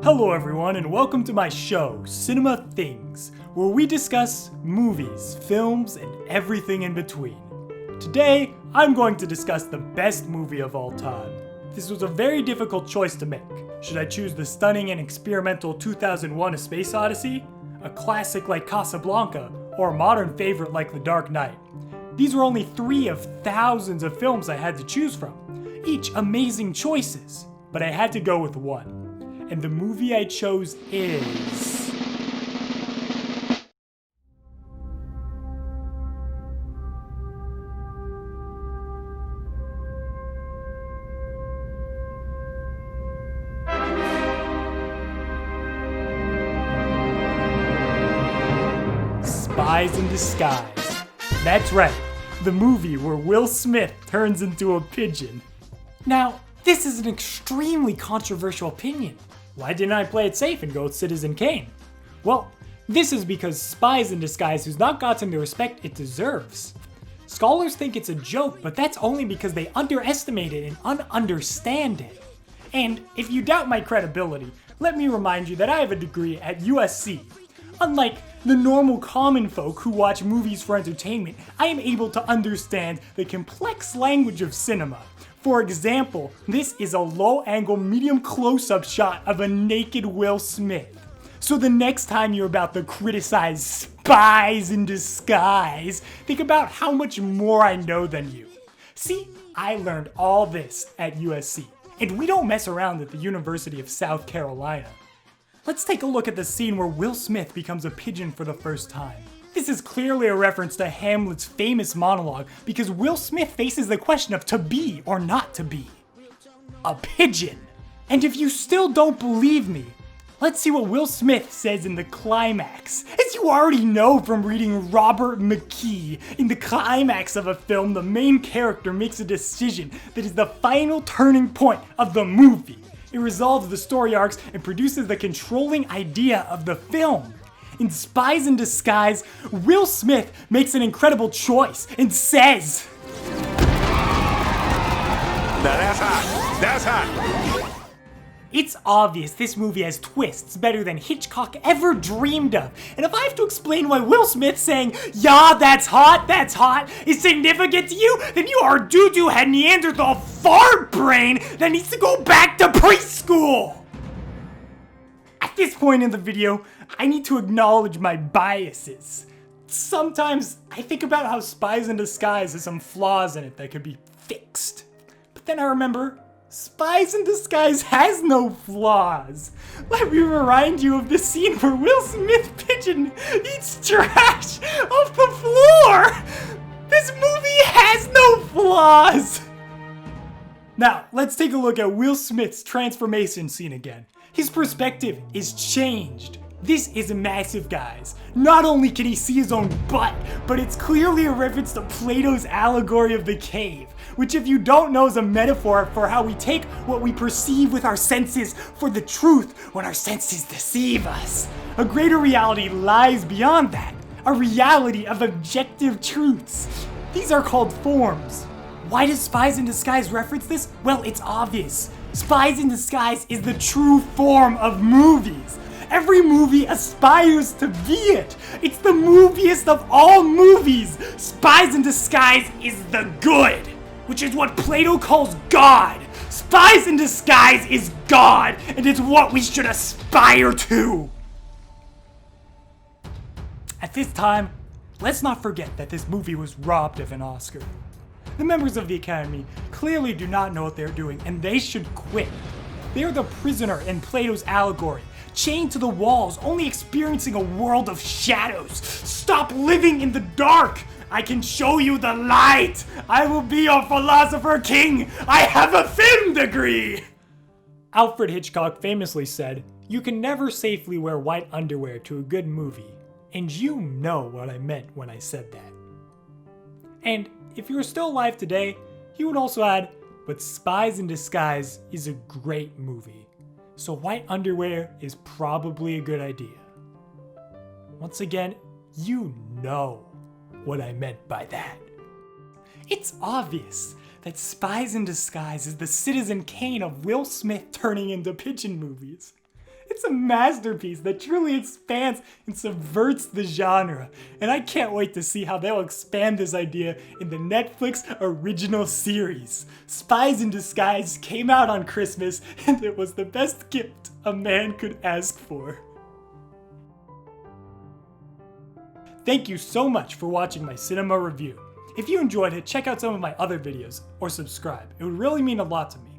Hello everyone and welcome to my show, Cinema Things, where we discuss movies, films, and everything in between. Today, I'm going to discuss the best movie of all time. This was a very difficult choice to make. Should I choose the stunning and experimental 2001 A Space Odyssey, a classic like Casablanca, or a modern favorite like The Dark Knight? These were only 3 of thousands of films I had to choose from, each amazing choices, but I had to go with one. And the movie I chose is... Spies in Disguise. That's right, the movie where Will Smith turns into a pigeon. Now, this is an extremely controversial opinion. Why didn't I play it safe and go with Citizen Kane? Well, this is because Spies in Disguise has not gotten the respect it deserves. Scholars think it's a joke, but that's only because they underestimate it and ununderstand it. And if you doubt my credibility, let me remind you that I have a degree at USC. Unlike the normal common folk who watch movies for entertainment, I am able to understand the complex language of cinema. For example, this is a low-angle, medium close-up shot of a naked Will Smith. So the next time you're about to criticize Spies in Disguise, think about how much more I know than you. See, I learned all this at USC, and we don't mess around at the University of South Carolina. Let's take a look at the scene where Will Smith becomes a pigeon for the first time. This is clearly a reference to Hamlet's famous monologue because Will Smith faces the question of to be or not to be. A pigeon. And if you still don't believe me, let's see what Will Smith says in the climax. As you already know from reading Robert McKee, in the climax of a film, the main character makes a decision that is the final turning point of the movie. It resolves the story arcs and produces the controlling idea of the film. In Spies in Disguise, Will Smith makes an incredible choice and says, Now that's hot. That's hot. It's obvious this movie has twists better than Hitchcock ever dreamed of. And if I have to explain why Will Smith saying, "Yeah, that's hot, is significant to you, then you are a dude who had Neanderthal fart brain that needs to go back to preschool. At this point in the video, I need to acknowledge my biases. Sometimes I think about how Spies in Disguise has some flaws in it that could be fixed. But then I remember, Spies in Disguise has no flaws. Let me remind you of the scene where Will Smith pigeon eats trash off the floor. This movie has no flaws. Now, let's take a look at Will Smith's transformation scene again. His perspective is changed. This is massive, guys. Not only can he see his own butt, but it's clearly a reference to Plato's allegory of the cave, which if you don't know is a metaphor for how we take what we perceive with our senses for the truth when our senses deceive us. A greater reality lies beyond that, a reality of objective truths. These are called forms. Why does Spies in Disguise reference this? Well, it's obvious. Spies in Disguise is the true form of movies. Every movie aspires to be it. It's the moviest of all movies. Spies in Disguise is the good, which is what Plato calls God. Spies in Disguise is God, and it's what we should aspire to. At this time, let's not forget that this movie was robbed of an Oscar. The members of the Academy clearly do not know what they're doing, and they should quit. They are the prisoner in Plato's allegory, chained to the walls, only experiencing a world of shadows. Stop living in the dark! I can show you the light! I will be your philosopher king! I have a film degree! Alfred Hitchcock famously said, "You can never safely wear white underwear to a good movie." And you know what I meant when I said that. And if you were still alive today, he would also add, "But Spies in Disguise is a great movie. So white underwear is probably a good idea." Once again, you know what I meant by that. It's obvious that Spies in Disguise is the Citizen Kane of Will Smith turning into pigeon movies. It's a masterpiece that truly expands and subverts the genre, and I can't wait to see how they'll expand this idea in the Netflix original series. Spies in Disguise came out on Christmas, and it was the best gift a man could ask for. Thank you so much for watching my cinema review. If you enjoyed it, check out some of my other videos or subscribe. It would really mean a lot to me.